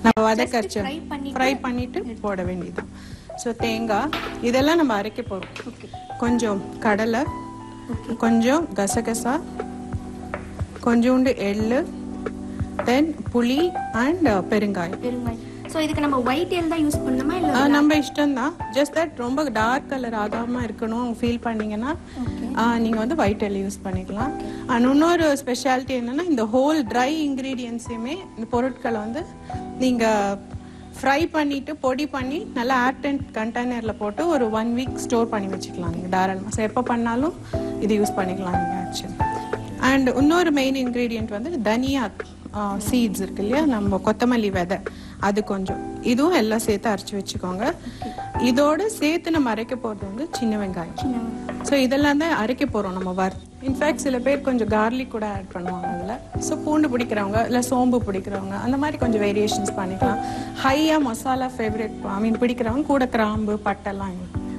நம்ம வதக்கரிச்சு ஃப்ரை பண்ணிட்டு போட வேண்டியதுதான். ஸோ தேங்காய் இதெல்லாம் நம்ம அரைக்க போகிறோம். கொஞ்சம் கடலை, கொஞ்சம் கசகசா, கொஞ்சோண்டு எள்ளு, தென் புளி அண்ட் பெருங்காயம். சோ இதுக்கு நம்ம ஒயிட் எல் தான் யூஸ் பண்ணணுமா இல்ல நம்ம இஷ்டம் தான். ஜஸ்ட் தட் ரொம்ப டார்க் கலர் ஆகாம இருக்கணும் ஃபீல் பண்ணீங்கன்னா நீங்க வந்து ஒயிட் எல் யூஸ் பண்ணிக்கலாம். அண்ட் இன்னொரு ஸ்பெஷாலிட்டி என்னன்னா இந்த ஹோல் ட்ரை இன்கிரீடியன்ஸையுமே இந்த பொருட்களை வந்து நீங்க ஃப்ரை பண்ணிட்டு பொடி பண்ணி நல்லா ஏர்டைட் கண்டெய்னர்ல போட்டு ஒரு 1 வீக் ஸ்டோர் பண்ணி வச்சுக்கலாம் நீங்க தாராளமாக. ஸோ எப்போ பண்ணாலும் இது யூஸ் பண்ணிக்கலாம் நீங்க ஆக்சுவலி. அண்ட் இன்னொரு மெயின் இன்கிரீடியன்ட் வந்து தனியா சீட்ஸ் இருக்கு இல்லையா, நம்ம கொத்தமல்லி விதை, அது கொஞ்சம் இதுவும் எல்லாம் சேர்த்து அரைச்சி வச்சுக்கோங்க. இதோட சேர்த்து நம்ம அரைக்க போகிறது வந்து சின்ன வெங்காயம். ஸோ இதெல்லாம் தான் அரைக்க போகிறோம் நம்ம இன்ஃபேக்ட் சில பேர் கொஞ்சம் கார்லிக் கூட ஆட் பண்ணுவாங்க அதில். ஸோ பூண்டு பிடிக்கிறவங்க இல்லை சோம்பு பிடிக்கிறவங்க அந்த மாதிரி கொஞ்சம் வேரியேஷன்ஸ் பண்ணிக்கலாம். ஹையாக மசாலா ஃபேவரட் பிடிக்கிறவங்க கூட கிராம்பு பட்டெல்லாம்.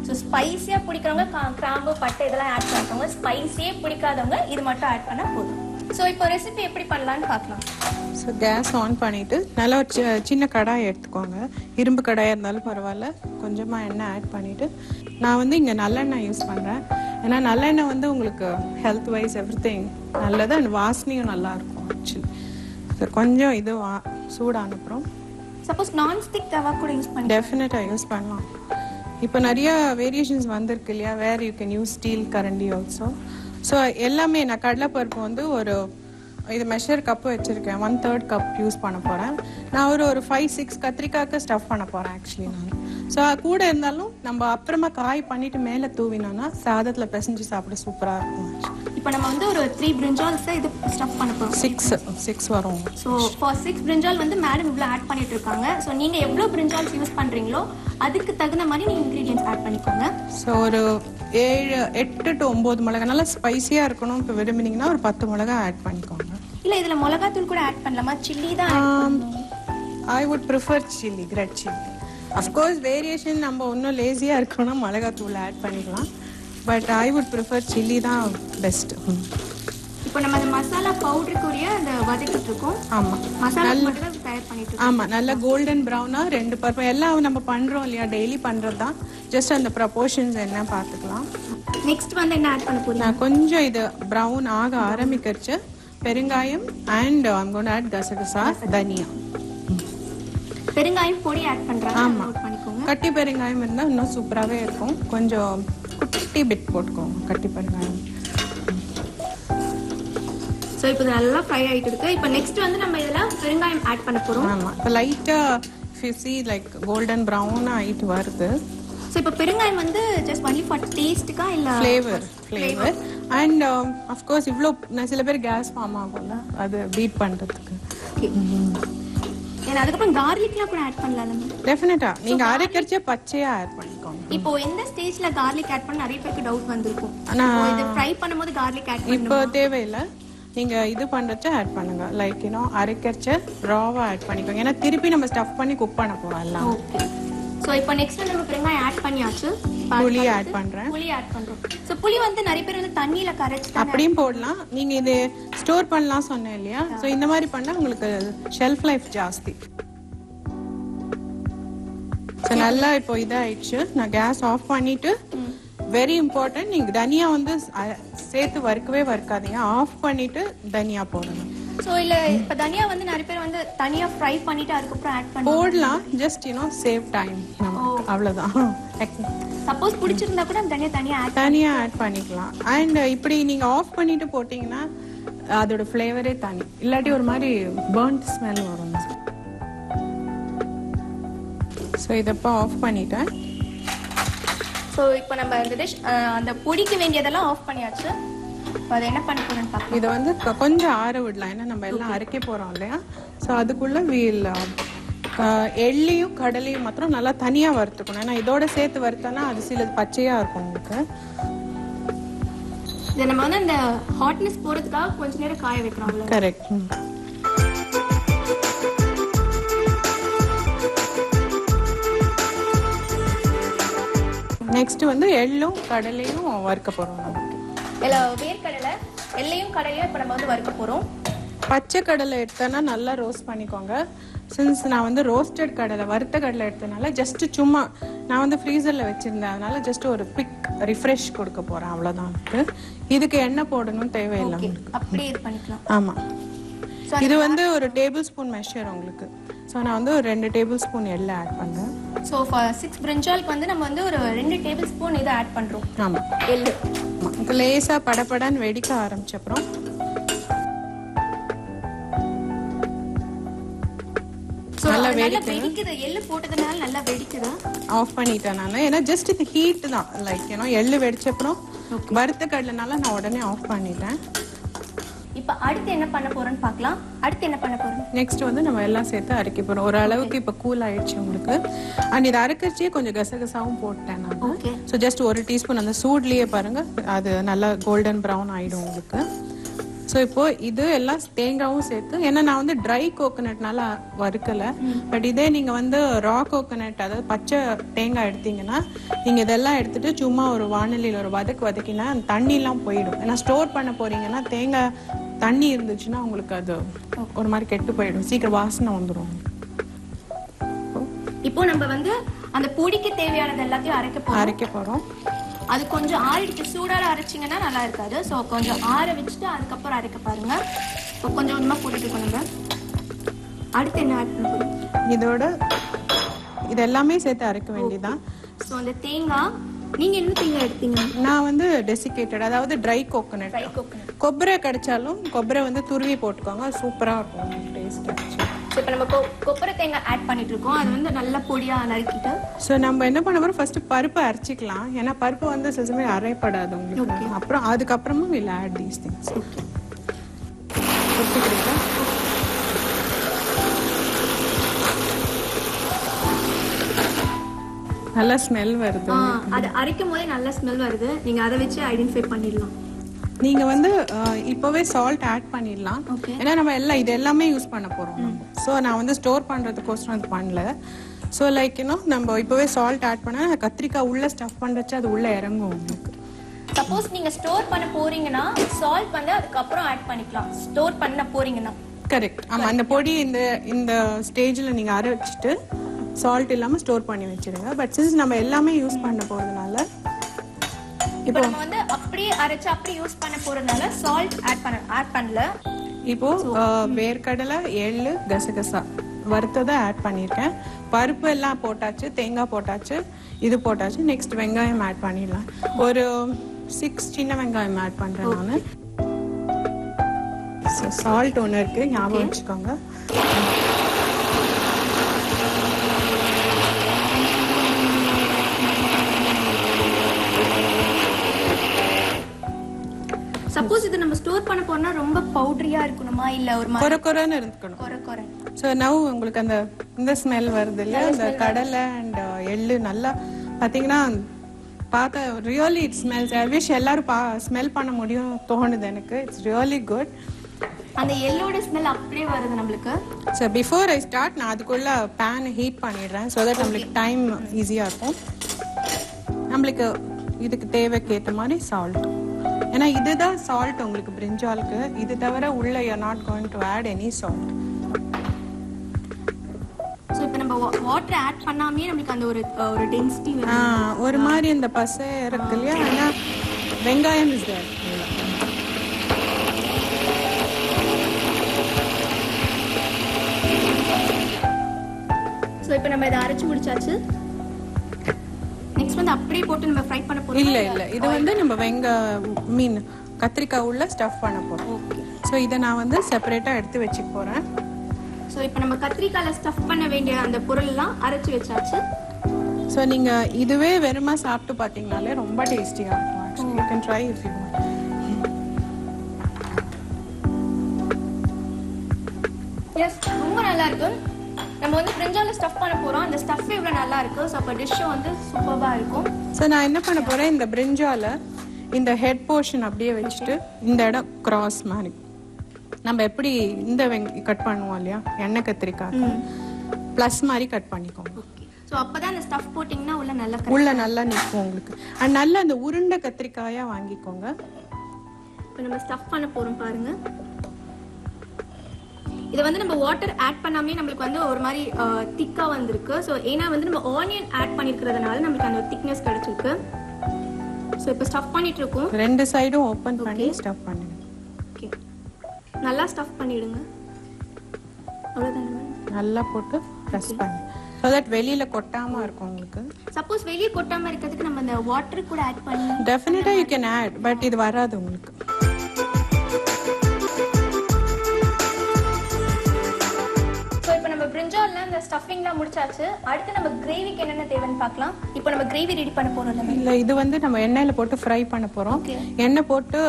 ஸோ ஸ்பைஸியாக பிடிக்கிறவங்க கிராம்பு பட்டை இதெல்லாம் ஆட் பண்ணுறவங்க, ஸ்பைஸியே பிடிக்காதவங்க இது மட்டும் ஆட் பண்ணால் போதும். ஸோ இப்போ ரெசிபி எப்படி பண்ணலான்னு பார்க்கலாம். ஸோ கேஸ் ஆன் பண்ணிவிட்டு நல்லா ஒரு சின்ன கடாயை எடுத்துக்கோங்க. இரும்பு கடாயாக இருந்தாலும் பரவாயில்ல. கொஞ்சமாக எண்ணெய் ஆட் பண்ணிவிட்டு நான் வந்து இங்கே நல்லெண்ணெய் யூஸ் பண்ணுறேன். ஏன்னா நல்லெண்ணெய் வந்து உங்களுக்கு ஹெல்த் வைஸ் எவ்ரிதிங் நல்லது அண்ட் வாசனையும் நல்லாயிருக்கும் ஆக்சுவலி. ஸோ கொஞ்சம் இது சூடான அப்புறம் சப்போஸ் நான்ஸ்டிக் தவா கூட யூஸ் பண்ணி டெஃபினட்டாக யூஸ் பண்ணலாம். இப்போ நிறைய வேரியேஷன்ஸ் வந்திருக்கு இல்லையா, where you can use steel கரண்டி ஆல்சோ. ஸோ எல்லாமே நான் கடலைப்பருப்பு வந்து ஒரு இது மெஷர் கப்பு வச்சுருக்கேன், 1/3 கப் யூஸ் பண்ண போகிறேன். நான் ஒரு 5-6 கத்திரிக்காய்க்கு ஸ்டஃப் பண்ண போகிறேன் ஆக்சுவலி நான். ஸோ கூட இருந்தாலும் நம்ம அப்புறமா காய் பண்ணிட்டு மேலே தூவினோன்னா சாதத்தில் பிசைஞ்சு சாப்பிட சூப்பராக இருக்கும். இப்போ நம்ம வந்து ஒரு 3 பிரிஞ்சால்ஸ் இது ஸ்டஃப் பண்ண போறோம். 6 வரும். ஸோ ஃபார் 6 பிரிஞ்சால் வந்து மேடம் இவ்வளோ ஆட் பண்ணிட்டு இருக்காங்க. ஸோ நீங்க எவ்வளோ பிரிஞ்சால்ஸ் யூஸ் பண்றீங்களோ அதுக்கு தகுந்த மாதிரி நீங்க இன்கிரீடியன்ஸ் ஆட் பண்ணிக்கோங்க. ஸோ ஒரு 8 to 9 மிளகாய் நல்லா ஸ்பைசியா இருக்கணும். இப்போ விரும்பினீங்கன்னா ஒரு 10 மிளகாய் ஆட் பண்ணிக்கோங்க. இல்ல இதுல மிளகாத்தூள் கூட ஆட் பண்ணலாமா? சில்லி தான் I would prefer chilli, red chilli. Of course variation நம்ம இன்னும் லேசியா இருக்கணும்னா மிளகாத்தூள் ஆட் பண்ணிக்கலாம். But I would prefer chilli தான் பெஸ்ட். இப்போ நம்ம அந்த மசாலா பவுடருக்குரிய அந்த வதக்கிட்டு இருக்கோம். ஆமா, மசாலா மட்டும் தான் தயார் பண்ணிட்டு இருக்கோம். ஆமா, நல்ல கோல்டன் ப்ரௌனா 2 பருப்பு எல்லாம் நம்ம பண்றோம் இல்லையா, டெய்லி பண்றது தான். ஜஸ்ட் அந்த ப்ரொபோர்ஷன்ஸ் என்ன பார்த்துக்கலாம். நெக்ஸ்ட் வந்து என்ன ஆட் பண்ண போறீங்க? நான் கொஞ்சம் இது ப்ரௌன் ஆக ஆரம்பிக்கிறச்சு பெருங்காயம் and I'm going to add கசகசா, தனியா. பெருங்காயம் பொடி ஆட் பண்றாங்க. ஆமா, கட்டி பெருங்காயம் இருந்தா இன்னும் சூப்பராகவே இருக்கும். கொஞ்சம் குட்டி பிட் போட்டுக்கோங்க கட்டி பெருங்காயம். ஸோ இப்போ நல்லா ஃப்ரை ஆகிட்டு இருக்கு. இப்போ நெக்ஸ்ட் வந்து நம்ம இதில் பெருங்காயம் ஆட் பண்ண போகிறோம். ஆமாம், இப்போ லைட்டாக ஃபிஸி லைக் கோல்டன் ப்ரௌன் ஆகிட்டு வருது. ஸோ இப்போ பெருங்காயம் வந்து ஜஸ்ட் ஒன்லி ஃபார் டேஸ்ட்டுக்கா இல்லை ஃப்ளேவர் அண்ட் அஃப்கோர்ஸ் இவ்வளோ சில பேர் கேஸ் ஃபார்ம் ஆகும்ல, அது பீட் பண்ணுறதுக்கு. ஏன்னா அதுக்கப்புறம் கார்லிக்லாம் கூட ஆட் பண்ணலாம் நம்ம. டெஃபினட்டா நீங்க அரைக்கறச்சே பச்சையா ஆட் பண்ணிக்கோங்க. இப்போ எந்த ஸ்டேஜ்ல கார்லிக் ஆட் பண்ண நிறைய பேருக்கு டவுட் வந்திருக்கும். இது ஃப்ரை பண்ணும்போது கார்லிக் ஆட் பண்ணனுமா? இப்போ தேவையில்லை, நீங்க இது பண்றச்ச ஆட் பண்ணுங்க. லைக் அரைக்கறச்ச ராவா ஆட் பண்ணிக்கோங்க. ஏன்னா திருப்பி நம்ம ஸ்டஃப் பண்ணி குக் பண்ண போறோம் எல்லாம். ஓகே. சோ இப்போ நெக்ஸ்ட் நம்ம பெருங்காயம் ஆட் பண்ணியாச்சு. புளி ஆட் பண்றேன். புளி ஆட் பண்றோம். சோ புளி வந்து நிறைய பேர் வந்து தண்ணியில கரைச்சு அப்படியும் போடலாம். நீங்க இது ஸ்டோர் பண்ணலாம் சொன்னேன் இல்லையா, சோ இந்த மாதிரி பண்ணா உங்களுக்கு ஷெல்ஃப் லைஃப் ஜாஸ்தி. சோ நல்லா இப்போ இதாயிடுச்சு. நான் கேஸ் ஆஃப் பண்ணிட்டு வெரி இம்பார்ட்டன்ட், நீங்க தனியா வந்து சேர்த்து வறுக்காதீங்க. ஆஃப் பண்ணிட்டு தனியா போடணும். சோ இல்ல இப்ப தனியா வந்து நிறைய பேர் வந்து தனியா ஃப்ரை பண்ணிட்டு அதுக்கப்புறம் ஆட் பண்ணி போடலாம். ஜஸ்ட் சேவ் டைம் நமக்கு, அவ்வளவுதான். சப்போஸ் பிடிச்சிருந்தா கூட தனியா ஆட் பண்ணிக்கலாம். அண்ட் இப்படி நீங்க ஆஃப் பண்ணிட்டு போட்டீங்கன்னா அதோட ஃப்ளேவரே தனி. இல்லாட்டி ஒரு மாதிரி பர்ன்ட் ஸ்மெல் வரும். ஸோ இதப்போ ஆஃப் பண்ணிட்டேன். ஸோ இப்போ நம்ம இந்த டிஷ் அந்த பொடிக்க வேண்டியதெல்லாம் ஆஃப் பண்ணியாச்சு. அதை என்ன பண்ண போறேன்னு பார்க்கலாம். இதை வந்து கொஞ்சம் ஆற விடலாம். ஏன்னா நம்ம எல்லாம் அரைக்க போறோம் இல்லையா. ஸோ அதுக்குள்ள எள்ளியும் கடலையும் மாத்திரம் நல்லா தனியா வறுத்துக்கணும். ஏன்னா இதோட சேர்த்து வறுத்தோன்னா அது சில பச்சையா இருக்கும் உங்களுக்கு. இதை நம்ம வந்து அந்த ஹாட்னஸ் போறதுக்காக கொஞ்ச நேரம் காய வைக்கிறோம். கரெக்ட். நெக்ஸ்ட் வந்து எள்ளும் கடலையும் வறுக்க போறோம். வேர்க்கடலை எள்ளையும் கடலையும் இப்போ நம்ம வந்து வறுக்க போறோம். பச்சை கடலை எடுத்தோன்னா நல்லா ரோஸ்ட் பண்ணிக்கோங்க. சின்ஸ் நான் வந்து ரோஸ்டட் கடலை வறுத்த கடலை எடுத்தனால ஜஸ்ட் சும்மா நான் வந்து ஃப்ரீசரில் வச்சுருந்தேன், அதனால ஜஸ்ட் ஒரு குவிக் ரிஃப்ரெஷ் கொடுக்க போகிறேன், அவ்வளோதான். இதுக்கு எண்ணெய் போடணும்னு தேவையில்லை, அப்படியே இது பண்ணிக்கலாம். ஆமாம். இது வந்து ஒரு டேபிள் ஸ்பூன் மெஷர் உங்களுக்கு. ஸோ நான் வந்து ஒரு 2 டேபிள் ஸ்பூன் எள்ளு ஆட் பண்ணுறேன். ஸோ 6 பிரிஞ்சாலுக்கு வந்து நம்ம வந்து ஒரு 2 டேபிள் ஸ்பூன் இதை ஆட் பண்ணுறோம். ஆமாம், எள்ளு. ஆமாம், இப்போ லேசாக படப்படன்னு வெடிக்க ஆரம்பிச்சப்புறம் நல்லா வெடிக்குது. எள்ளு போட்டதுனால நல்லா வெடிக்குது. ஆஃப் பண்ணிட்டேன் நான், ஏன்னா ஜஸ்ட் இது ஹீட் தான். லைக் ஏன்னா எள்ளு வெடிச்சப்புறம் வறுத்த கடலைனால நான் உடனே ஆஃப் பண்ணிட்டேன். இப்போ அடுத்து என்ன பண்ண போறோம்னு பார்க்கலாம். அடுத்து என்ன பண்ண போறோம்? நெக்ஸ்ட் வந்து நம்ம எல்லாம் சேர்த்து அரைக்க போறோம். ஒரு அளவுக்கு இப்போ கூல் ஆயிடுச்சு உங்களுக்கு. அண்ட் இது அரைக்கறச்சே கொஞ்சம் கசகசாவும் போட்டேன் நான். ஸோ ஜஸ்ட் 1 டீஸ்பூன் அந்த சூட்லயே பாருங்க, அது நல்லா கோல்டன் ப்ரௌன் ஆயிடும் உங்களுக்கு. ஸோ இப்போ இது எல்லாம் தேங்காவும் சேர்த்து, ஏன்னா நான் வந்து ட்ரை கோகோனட்னால வறுக்கலை. பட் இதே நீங்கள் வந்து ரா கோகோனட், அதாவது பச்சை தேங்காய் எடுத்தீங்கன்னா நீங்கள் இதெல்லாம் எடுத்துட்டு சும்மா ஒரு வானிலையில் ஒரு வதக்கினா அந்த தண்ணிலாம் போயிடும். ஏன்னா ஸ்டோர் பண்ண போறீங்கன்னா தேங்காய் தண்ணி இருந்துச்சுன்னா உங்களுக்கு அது ஒரு மாதிரி கெட்டு போயிடும், சீக்கிரம் வாசனை வந்துடும். இப்போ நம்ம வந்து அந்த பொடிக்கு தேவையானது எல்லாத்தையும் அரைக்க போறோம். அது கொஞ்சம் ஆறிடுச்சு. சூடால அரைச்சிங்கன்னா நல்லா இருக்காது. ஸோ கொஞ்சம் ஆற வச்சுட்டு அதுக்கப்புறம் அரைக்க பாருங்க. இப்போ கொஞ்சம் கொஞ்சமாக போட்டுட்டு நம்ம அடுத்து என்ன ஆட் பண்ண போறோம்? இதோட இது எல்லாமே சேர்த்து அரைக்க வேண்டியதான். ஸோ அந்த தேங்காய், நீங்க என்ன தேங்காய் எடுத்தீங்க? நான் வந்து டெசிகேட்டட், அதாவது ட்ரை கோகோனட். கொப்பரை கிடைச்சாலும் கொப்பரை வந்து துருவி போட்டுக்கோங்க, சூப்பராக இருக்கும் டேஸ்ட். இப்போ நம்ம கொப்பரை தேங்காய் ஆட் பண்ணிட்டு இருக்கோம். அது வந்து நல்லா பொடியா நறுக்கிட்டு. ஸோ நம்ம என்ன பண்ண போறோம், ஃபர்ஸ்ட் பருப்பை அரைச்சிக்கலாம். ஏன்னா பருப்பு வந்து சில சமயம் அரைப்படாது உங்களுக்கு. அப்புறம் அதுக்கப்புறமா வில் ஆட் தீஸ் திங்ஸ். நல்ல ஸ்மெல் வருது. அது அரைக்கும் போதே நல்ல ஸ்மெல் வருது. நீங்க அதை வச்சு ஐடென்டிஃபை பண்ணிடலாம். நீங்க வந்து இப்போவே சால்ட் ஆட் பண்ணிடலாம். ஏன்னா நம்ம இது எல்லாமே யூஸ் பண்ண போறோம். ஸோ நான் வந்து ஸ்டோர் பண்றதுக்கோசரம் அது பண்ணல. ஸோ லைக் நம்ம இப்போவே சால்ட் ஆட் பண்ணா கத்திரிக்காய் உள்ள ஸ்டஃப் பண்ணுறச்சு அது உள்ள இறங்கும் உங்களுக்கு. சப்போஸ் நீங்க ஸ்டோர் பண்ண போறீங்கன்னா சால்ட் வந்து அதுக்கப்புறம் ஆட் பண்ணிக்கலாம். ஸ்டோர் பண்ண போறீங்கன்னா கரெக்ட். ஆமா, அந்த பொடி இந்த ஸ்டேஜ்ல நீங்க அரைச்சிட்டு சால்ட் இல்லாம ஸ்டோர் பண்ணி வச்சிருங்க. பட் சின்ஸ் நம்ம எல்லாமே யூஸ் பண்ண போறதுனால இப்போ நம்ம வந்து அப்படியே அரைச்சு அப்படியே யூஸ் பண்ண போறதுனால சால்ட் ஆட் பண்ணல. இப்போ வேர்க்கடலை, எள்ளு, கசகசா வறுத்ததை ஆட் பண்ணியிருக்கேன். பருப்பு எல்லாம் போட்டாச்சு, தேங்காய் போட்டாச்சு, இது போட்டாச்சு. நெக்ஸ்ட் வெங்காயம் ஆட் பண்ணிடலாம். ஒரு 6 சின்ன வெங்காயம் ஆட் பண்றேன் நான். சால்ட் ஒன்று இருக்கு, ஞாபகம் வச்சுக்கோங்க. சப்போஸ் இது நம்ம ஸ்டோர் பண்ண போறோம்னா ரொம்ப பவுடரியா இருக்கணுமா இல்ல ஒரு மாதிரி கொரகொரன்னு இருக்கணும்? சோ நவ உங்களுக்கு இந்த ஸ்மெல் வருது இல்ல, அந்த கடலை அண்ட் எள்ளு நல்லா பாத்தீங்கன்னா பார்த்தா really it smells. I wish எல்லாரும் ஸ்மெல் பண்ண முடியும் தோணுது எனக்கு. It's really good. அந்த எல்லோட ஸ்மெல் அப்படியே வருது நம்மளுக்கு. சோ பிஃபோர் ஐ ஸ்டார்ட் நான் அதுக்குள்ள பேன் ஹீட் பண்ணிடுறேன். சோ தட் நம்மளுக்கு டைம் ஈஸியா இருக்கும். நம்மளுக்கு இதுக்கு தேவைக்கு ஏற்ற மாதிரி சால்ட், ஏன்னா இதுதான் சால்ட் உங்களுக்கு பிரிஞ்சாலுக்கு. இது தவிர உள்ள you are not going to add any salt. So இப்போ நம்ம வாட்டர் ஆட் பண்ணாமே நமக்கு அந்த ஒரு டென்சிட்டி ஒரு மாதிரி இந்த பசை இருக்கு இல்லையா. ஆனா வெங்காயம் இஸ் தேர். சோ இப்போ நம்ம இத அரைச்சு முடிச்சாச்சு. நெக்ஸ்ட் வந்து அப்படியே போட்டு நம்ம ஃப்ரை பண்ண போறோம். இல்ல இது வந்து நம்ம கத்திரிக்காய் உள்ள ஸ்டஃப் பண்ண போறோம். சோ இத நான் வந்து செப்பரேட்டா எடுத்து வச்சுக்க போறேன். சோ இப்போ நம்ம கத்திரிக்காய்ல ஸ்டஃப் பண்ண வேண்டிய அந்த பொருள் எல்லாம் அரைச்சு வச்சாச்சு. சோ நீங்க இதுவே வெறுமா சாப்பிட்டு பாத்தீங்கனாலே ரொம்ப டேஸ்டியா இருக்கும். Actually you can try if you want. Yes, ரொம்ப நல்லா இருக்கு. நம்ம வந்து பிரிஞ்சால ஸ்டஃப் பண்ண போறோம். அந்த ஸ்டஃப் இவ்வளவு நல்லா இருக்கு. சோ அப்ப டிஷ் வந்து சூப்பரா இருக்கும். சோ நான் என்ன பண்ண போறேன், இந்த பிரிஞ்சால இந்த ஹெட் போர்ஷன் அப்படியே வச்சுட்டு இந்த இடம் கிராஸ் மாதிரி நம்ம எப்படி இந்த கட் பண்ணுவோம் இல்லையா எண்ணெய் கத்திரிக்காய் பிளஸ் மாதிரி கட் பண்ணிக்கோங்க. சோ அப்பதான் அந்த ஸ்டஃப் போட்டிங்கன்னா உள்ள நல்லா நிக்கும் உங்களுக்கு. அண்ட் நல்லா அந்த உருண்டை கத்திரிக்காயா வாங்கிக்கோங்க. இப்போ நம்ம ஸ்டஃப் பண்ண போறோம் பாருங்க. இது வந்து நம்ம வாட்டர் ஆட் பண்ணாமே நம்மளுக்கு வந்து ஒரு மாதிரி திக்கா வந்திருக்கு. ஸோ ஏன்னா வந்து நம்ம ஆனியன் ஆட் பண்ணிருக்கிறதுனால நம்மளுக்கு அந்த திக்னஸ் கிடைச்சிருக்கு. ஸோ இப்போ ஸ்டஃப் பண்ணிட்டு இருக்கோம். ரெண்டு சைடும் ஓபன் பண்ணி ஸ்டஃப் பண்ணிடுங்க. ஓகே, நல்லா ஸ்டஃப் பண்ணிடுங்க. அவ்வளவுதானே? நல்லா போட்டு பிரஸ் பண்ணு. so that வெளியில கொட்டாம இருக்கும் உங்களுக்கு. சப்போஸ் வெளிய கொட்டாம இருக்கிறதுக்கு நம்ம அந்த வாட்டர் கூட ஆட் பண்ணி definitely you can add, but இது வராது உங்களுக்கு. சோ இப்போ நம்ம பிரிஞ்சால்ல அந்த ஸ்டஃபிங்லாம் முடிச்சாச்சு. அடுத்து நம்ம கிரேவிக்கு என்னென்ன தேவைன்னு பார்க்கலாம். இப்போ நம்ம கிரேவி ரெடி பண்ண போறோம். இல்ல இது வந்து நம்ம எண்ணெயில போட்டு ஃப்ரை பண்ண போறோம். எண்ணெய் போட்டு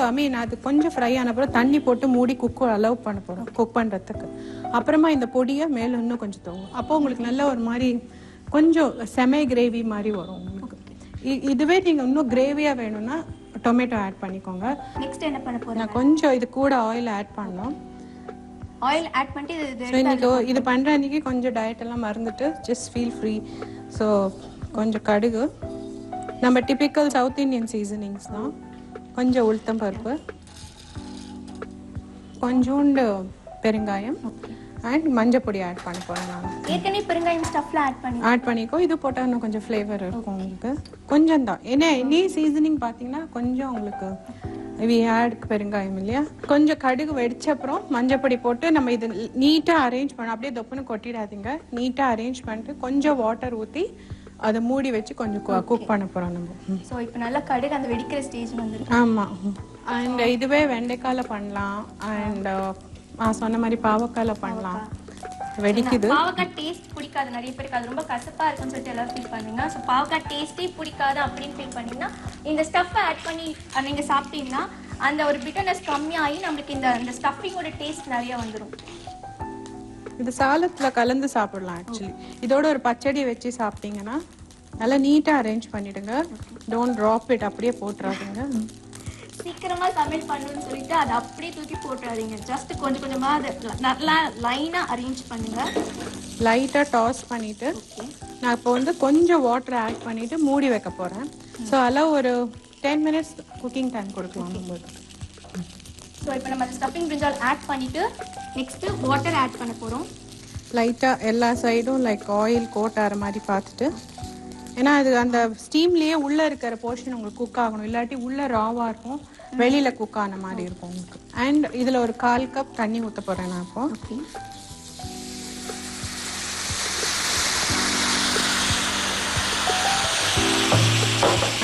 அது கொஞ்சம் ஃப்ரை ஆன அப்புறம் தண்ணி போட்டு மூடி குக் அலோவ் பண்ண போறோம் குக் பண்றதுக்கு. அப்புறமா இந்த பொடியை மேல இன்னும் கொஞ்சம் தூவும். அப்போ உங்களுக்கு நல்ல ஒரு மாதிரி கொஞ்சம் செமை கிரேவி மாதிரி வரும் உங்களுக்கு. இதுவே நீங்க இன்னும் கிரேவியா வேணும்னா டொமேட்டோ ஆட் பண்ணிக்கோங்க. நெக்ஸ்ட் என்ன பண்ண போறோம்? நான் கொஞ்சம் இது கூட ஆயில் ஆட் பண்ணோம். ஆயில் ஆட் பண்ணிட்டு இது பண்ற அன்னைக்கு கொஞ்சம் டயட் எல்லாம் மறந்துட்டு ஜஸ்ட் ஃபீல் ஃப்ரீ. ஸோ கொஞ்சம் கடுகு, நம்ம டிபிக்கல் சவுத் இந்தியன் சீசனிங்ஸ் தான். கொஞ்சம் உளுத்தம் பருப்பு, கொஞ்சோண்டு பெருங்காயம் அண்ட் மஞ்சள் பொடி ஆட் பண்ண போறேன். நான் ஏற்கனவே பெருங்காயம் ஸ்டஃப்ல ஆட் பண்ணிக்கோ. இது போட்டால் இன்னும் கொஞ்சம் ஃப்ளேவர் இருக்கும் உங்களுக்கு. கொஞ்சம் தான், ஏன்னா எனி சீசனிங் பார்த்தீங்கன்னா கொஞ்சம் உங்களுக்கு பெருங்காயம் இல்லையா. கொஞ்சம் கடுகு வெடிச்ச அப்புறம் மஞ்சள் பொடி போட்டு நம்ம இது நீட்டா அரேஞ்ச் பண்ண, அப்படியே தொப்புன்னு கொட்டிடாதீங்க. நீட்டா அரேஞ்ச் பண்ணிட்டு கொஞ்சம் வாட்டர் ஊற்றி அதை மூடி வச்சு கொஞ்சம் குக் பண்ண போறோம் நம்ம. சோ இப்போ நல்லா கடுகு அந்த வெடிக்கிற ஸ்டேஜ் வந்துருக்கு. ஆமா. அண்ட் இதுவே வெண்டைக்கால பண்ணலாம் அண்ட் சொன்ன மாதிரி பாவக்கால பண்ணலாம். வெடிக்குது. பாவக்காய் டேஸ்ட் பிடிக்காது நிறைய பேருக்கு, அது ரொம்ப கசப்பா இருக்குன்னு சொல்லிட்டு எல்லாரும் ஃபீல் பண்ணுவீங்க. ஸோ பாவக்காய் டேஸ்டே பிடிக்காது அப்படின்னு ஃபீல் பண்ணீங்கன்னா இந்த ஸ்டஃப்பை ஆட் பண்ணி நீங்க சாப்பிட்டீங்கன்னா அந்த ஒரு பிட்டர்னஸ் கம்மியாகி நம்மளுக்கு இந்த ஸ்டஃபிங்கோட டேஸ்ட் நிறைய வந்துடும். இது சாலத்துல கலந்து சாப்பிடலாம் ஆக்சுவலி. இதோட ஒரு பச்சடி வச்சு சாப்பிட்டீங்கன்னா நல்லா நீட்டா அரேஞ்ச் பண்ணிடுங்க. டோன்ட் ட்ராப் இட், அப்படியே போட்டுறாதீங்க. சீக்கிரமா சமையல் பண்ணணும்னு சொல்லிட்டு அதை அப்படியே தூக்கி போட்டுறாதீங்க. ஜஸ்ட் கொஞ்சம் கொஞ்சமா அதை நல்லா லைனா அரேஞ்ச் பண்ணுங்க. லைட்டா டாஸ் பண்ணிட்டு நான் இப்போ வந்து கொஞ்சம் வாட்டர் ஆட் பண்ணிட்டு மூடி வைக்க போறேன். ஸோ அதெல்லாம் ஒரு 10 minutes குக்கிங் டைம் கொடுக்கலாம் உங்களுக்கு. ஸோ இப்போ நம்ம ஸ்டஃபிங் பிரிஞ்சால் ஆட் பண்ணிட்டு நெக்ஸ்ட் வாட்டர் ஆட் பண்ண போறோம். லைட்டா எல்லா சைடும் லைக் ஆயில் கோட் ஆகிற மாதிரி பார்த்துட்டு, ஏன்னா அது அந்த ஸ்டீம்லயே உள்ள இருக்கிற போர்ஷன் உங்களுக்கு குக் ஆகணும். இல்லாட்டி உள்ள ராவா இருக்கும், வெளியில குக் ஆன மாதிரி இருக்கும் உங்களுக்கு. அண்ட் இதுல ஒரு 1/4 கப் தண்ணி ஊற்ற போறேன் நான் இப்போ.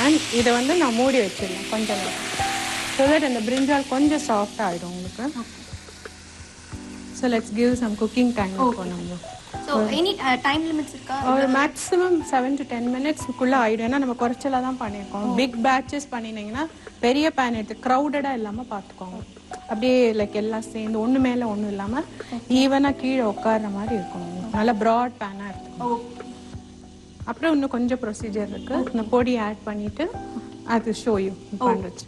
அண்ட் இதை வந்து நான் மூடி வச்சிடலாம் கொஞ்சம் நேரம். ஸோ தட் அந்த பிரிஞ்சால் கொஞ்சம் சாஃப்ட் ஆகிடும் உங்களுக்கு. So let's give some cooking time இப்போ நம்ம. So any time limits இருக்கா? ஒரு மேக்ஸிமம் 7 to 10 minutesக்குள்ள ஆயிடும். ஏன்னா நம்ம குறைச்சலா தான் பண்ணியிருக்கோம். பிக் பேட்சஸ் பண்ணினீங்கன்னா பெரிய பேன் எடுத்து க்ரௌடடா இல்லாம பார்த்துக்கோங்க. அப்படியே லைக் எல்லாம் சேர்ந்து ஒன்று மேலே ஒன்றும் இல்லாமல் ஈவனாக கீழே உட்கார்ற மாதிரி இருக்கும். நல்லா ப்ராட் பேனாக இருக்கும். அப்புறம் இன்னும் கொஞ்சம் ப்ரொசீஜர் இருக்கு. இந்த பொடி ஆட் பண்ணிட்டு அது ஷோயூ பண்ணுறச்சு.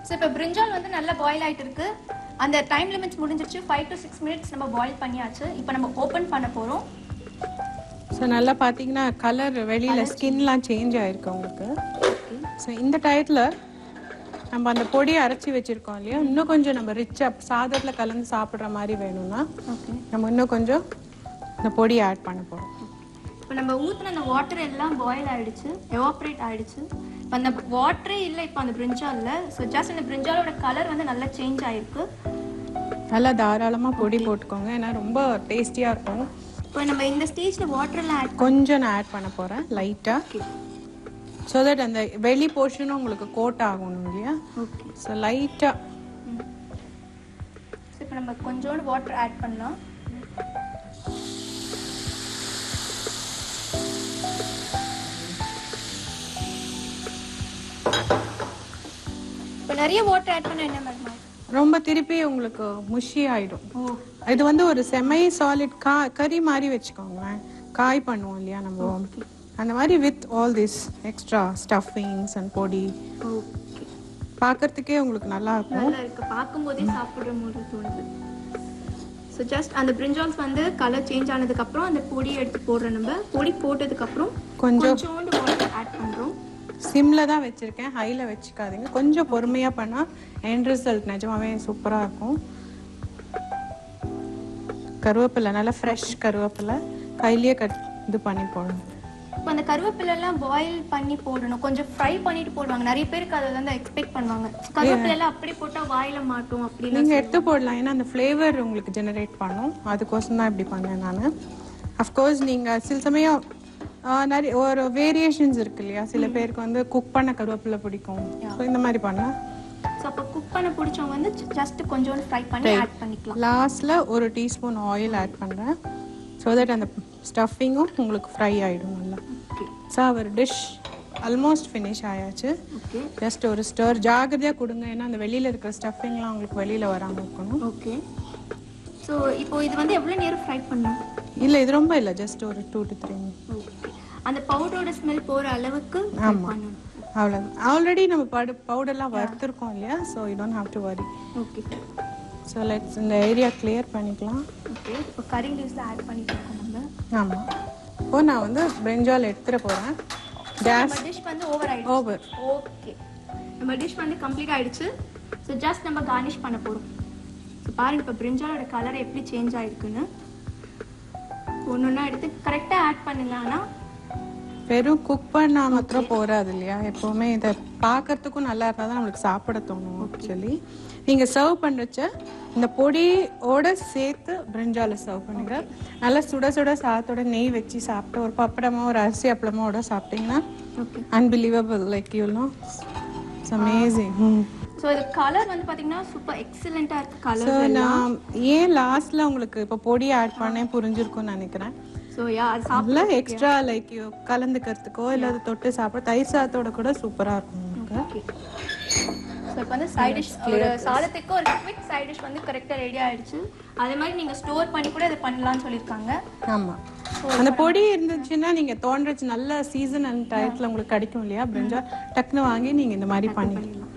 ஸோ இப்போ பிரிஞ்சால் வந்து நல்லா பாயில் ஆகிட்டு இருக்கு. அந்த டைம் லிமிட்ஸ் முடிஞ்சிருச்சு. 5 to 6 minutes நம்ம பாயில் பண்ணியாச்சு. இப்போ நம்ம ஓப்பன் பண்ண போகிறோம். ஸோ நல்லா பார்த்தீங்கன்னா கலர் வெளியில் ஸ்கின்லாம் சேஞ்ச் ஆகிருக்கு உங்களுக்கு. ஸோ இந்த டயத்தில் நம்ம அந்த பொடியை அரைச்சி வச்சுருக்கோம் இல்லையா, இன்னும் கொஞ்சம் நம்ம ரிச்சாக சாதத்தில் கலந்து சாப்பிட்ற மாதிரி வேணும்னா நம்ம இன்னும் கொஞ்சம் இந்த பொடியை ஆட் பண்ண போகிறோம். இப்போ நம்ம ஊற்றின அந்த வாட்டர் எல்லாம் பாயில் ஆகிடுச்சு, எவாப்ரேட் ஆகிடுச்சு. இப்போ அந்த வாட்டரே இல்லை இப்போ அந்த பிரிஞ்சாலில். ஸோ ஜஸ்ட் அந்த பிரிஞ்சாலோட கலர் வந்து நல்லா சேஞ்ச் ஆகிருக்கு. நல்லா தாராளமாக பொடி போட்டுக்கோங்க, ஏன்னா ரொம்ப டேஸ்டியாக இருக்கும். இப்போ நம்ம இந்த ஸ்டேஜில் வாட்டர்லாம் கொஞ்சம் நான் ஆட் பண்ண போகிறேன் லைட்டாக. ஸோ தட் அந்த வெளி போர்ஷனும் உங்களுக்கு கோட் ஆகணும் இல்லையா. ஓகே. ஸோ லைட்டாக இப்போ நம்ம கொஞ்சோண்டு வாட்டர் ஆட் பண்ணலாம். இப்போ நிறைய வாட்டர் ஆட் பண்ண என்ன மாதிரி ரொம்ப திருப்பி உங்களுக்கு முஷி ஆயிடும். இது வந்து ஒரு செமை சாலிட் கறி மாதிரி வச்சுக்கோங்களேன். காய் பண்ணுவோம் இல்லையா நம்ம, அந்த மாதிரி with all this extra stuffings and பொடி. பார்க்கறதுக்கே உங்களுக்கு நல்லா இருக்கும். நல்லா இருக்கு, பார்க்கும்போதே சாப்பிடுற மாதிரி தோணுது. ஸோ ஜஸ்ட் அந்த பிரிஞ்சால்ஸ் வந்து கலர் சேஞ்ச் ஆனதுக்கப்புறம் அந்த பொடி எடுத்து போடுறோம். நம்ம பொடி போட்டதுக்கப்புறம் கொஞ்சோண்டு வாட்டர் ஆட் பண்ணுறோம். சிம்மில் தான் வச்சுருக்கேன், ஹையில் வச்சுக்காதீங்க. கொஞ்சம் பொறுமையாக பண்ணால் எண்ட் ரிசல்ட் நிஜமாவே சூப்பராக இருக்கும். கருவேப்பிலை நல்லா ஃப்ரெஷ் கருவேப்பிலை கையிலேயே இது பண்ணி போடணும். இப்போ அந்த கருவேப்பிலை எல்லாம் பாயில் பண்ணி போடணும், கொஞ்சம் ஃப்ரை பண்ணிட்டு போடுவாங்க. நிறைய பேருக்கு அதை வந்து எக்ஸ்பெக்ட் பண்ணுவாங்க, கருவேப்பிலை எல்லாம் அப்படி போட்டா வாயில மாட்டோம் அப்படின்னு. நீங்க எடுத்து போடலாம், ஏன்னா அந்த ஃப்ளேவர் உங்களுக்கு ஜெனரேட் பண்ணும். அதுக்கோசம் தான் இப்படி பண்ணேன் நான். அஃப்கோர்ஸ் நீங்க சில சமயம் நிறைய ஒரு வேரியேஷன்ஸ் இருக்கு இல்லையா, சில பேருக்கு வந்து குக் பண்ண கருவேப்பிலை பிடிக்கும். ஸோ இந்த மாதிரி பண்ணலாம். ஸோ அப்போ குக் பண்ண பிடிச்சவங்க வந்து ஜஸ்ட் கொஞ்சம் ஃப்ரை பண்ணி ஆட் பண்ணிக்கலாம். லாஸ்ட்ல 1 டீஸ்பூன் ஆயில் ஆட் பண்றேன், ஸோ தட் அந்த ஸ்டஃபிங்கும் உங்களுக்கு ஃப்ரை ஆயிடும் நல்லா. ஸோ அவர் டிஷ் ஆல்மோஸ்ட் ஃபினிஷ் ஆயாச்சு. ஜஸ்ட் ஒரு ஸ்டர் ஜாகிரதையா கொடுங்க, ஏன்னா அந்த வெளியில இருக்கிற ஸ்டஃபிங்லாம் உங்களுக்கு வெளியில வராமல் இருக்கணும். ஓகே. ஸோ இப்போ இது வந்து எவ்வளோ நேரம் ஃப்ரை பண்ணணும்? இல்லை இது ரொம்ப இல்லை, ஜஸ்ட் ஒரு 2 to 3 minutes. ஓகே. அந்த பவுடரோட ஸ்மெல் போகிற அளவுக்கு ஆமாம், அவ்வளோதான். ஆல்ரெடி நம்ம பவுடர்லாம் வறுத்துருக்கோம் இல்லையா, so you don't have to worry. Okay. So let's இந்த ஏரியா கிளியர் பண்ணிக்கலாம். ஓகே. இப்போ கறி லீவ்ஸில் ஆட் பண்ணிக்கலாம் நம்ம. ஆமாம். இப்போ நான் வந்து பிரிஞ்சால் எடுத்துகிட்டு போகிறேன். கேஸ் டிஷ் வந்து ஓவர். ஓகே, நம்ம டிஷ் வந்து கம்ப்ளீட் ஆயிடுச்சு. ஸோ ஜஸ்ட் நம்ம கார்னிஷ் பண்ண போகிறோம். ஸோ பாருங்க இப்போ பிரிஞ்சாலோட கலர் எப்படி சேஞ்ச் ஆயிருக்குன்னு. ஒன்னொன்னா எடுத்து கரெக்டாக ஆட் பண்ணுங்க. ஆனால் வெறும் குக் பண்ணா மாத்திரம் போறாது இல்லையா, எப்பவுமே இதை பார்க்கறதுக்கும் நல்லா இருந்தால் தான் நம்மளுக்கு சாப்பிட தோணும். ஆக்சுவலி நீங்கள் சர்வ் பண்ணுறச்ச இந்த பொடியோட சேர்த்து பிரிஞ்சால சர்வ் பண்ணுங்க. நல்லா சுட சுட சாதத்தோட நெய் வச்சு சாப்பிட்டு ஒரு பப்படமோ ஒரு அரிசி அப்பளமோட சாப்பிட்டீங்கன்னா unbelievable, like you know, it's amazing. So இது கலர் வந்து பார்த்தீங்கன்னா சூப்பர் எக்ஸலண்ட்டாக இருக்குது கலர். ஸோ நான் ஏன் லாஸ்ட்டில் உங்களுக்கு இப்போ பொடி ஆட் பண்ணேன் புரிஞ்சிருக்கும்னு நினைக்கிறேன். ஸோ சாப்பிடல எக்ஸ்ட்ரா லைக் கலந்துக்கிறதுக்கோ இல்லை அது தொட்டு சாப்பிட தயிர் சாதத்தோட கூட சூப்பராக இருக்கும் உங்களுக்கு. ஸோ இப்போ வந்து சைட் டிஷ் ஒரு சாதத்துக்கு ஒரு குவிக் சைட் டிஷ் வந்து கரெக்டாக ரெடி ஆயிடுச்சு. அதே மாதிரி நீங்கள் ஸ்டோர் பண்ணி கூட இதை பண்ணலாம்னு சொல்லியிருக்காங்க. ஆமாம், அந்த பொடி இருந்துச்சுன்னா நீங்கள் தோன்றச்சு நல்ல சீசன் அண்ட் டயத்தில் உங்களுக்கு கிடைக்கும் இல்லையா, பிரிஞ்சால் டக்குன்னு வாங்கி நீங்கள் இந்த மாதிரி பண்ணிக்கலாம்.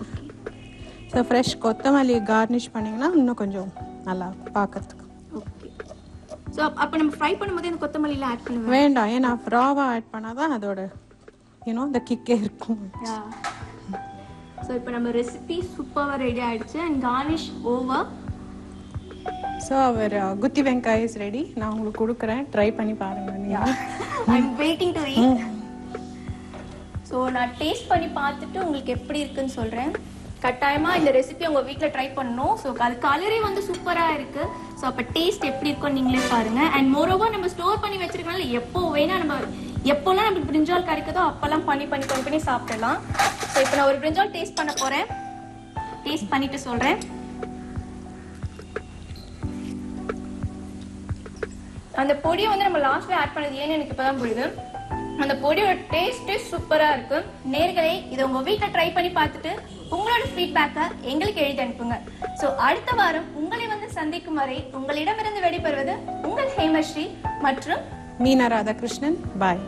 ஸோ ஃப்ரெஷ் கொத்தமல்லி கார்னிஷ் பண்ணிங்கன்னா இன்னும் கொஞ்சம் நல்லா இருக்கும் பார்க்கறதுக்கு. ஓகே. ஸோ அப்போ நம்ம ஃப்ரை பண்ணும்போது இந்த கொத்தமல்லியில் ஆட் பண்ணுவேன் வேண்டாம், ஏன்னா ராவாக ஆட் பண்ணால் தான் அதோட யூனோ இந்த கிக்கே இருக்கும். ஸோ இப்போ நம்ம ரெசிபி சூப்பராக ரெடி ஆயிடுச்சு அண்ட் கார்னிஷ் ஓவர். ஸோ அவர் குத்தி வெங்காய் இஸ் ரெடி. நான் உங்களுக்கு கொடுக்குறேன், ட்ரை பண்ணி பாருங்க. I am waiting to eat. So நான் டேஸ்ட் பண்ணி பார்த்துட்டு உங்களுக்கு எப்படி இருக்குன்னு சொல்கிறேன். கட்டாயமாக இந்த ரெசிபி உங்கள் வீட்டில் ட்ரை பண்ணணும். ஸோ அது கலரே வந்து சூப்பராக இருக்குது. ஸோ அப்போ டேஸ்ட் எப்படி இருக்குன்னு நீங்களே பாருங்கள். அண்ட் மோரோவர் நம்ம ஸ்டோர் பண்ணி வச்சிருக்கனால எப்போ வேணா நம்ம எப்போல்லாம் நமக்கு பிரிஞ்சால் கிடைக்குதோ அப்போல்லாம் பண்ணி சாப்பிடலாம். ஸோ இப்போ நான் ஒரு பிரிஞ்சால் டேஸ்ட் பண்ண போகிறேன். டேஸ்ட் பண்ணிட்டு சொல்கிறேன். அந்த பொடியை வந்து நம்ம லாஸ்ட்ல ஆட் பண்ணது ஏன்னு எனக்கு இப்போதான் புரியுது. அந்த பொடியோட டேஸ்டே சூப்பராக இருக்கு. நேர்களே இதை உங்கள் வீட்டில் ட்ரை பண்ணி பார்த்துட்டு உங்களோட ஃபீட்பேக்கை எங்களுக்கு எழுதி அனுப்புங்க. ஸோ அடுத்த வாரம் உங்களை வந்து சந்திக்கும் வரை உங்களிடமிருந்து வெளிப்படுவது உங்கள் ஹேமஸ்ரீ மற்றும் மீனா ராதாகிருஷ்ணன். பாய்.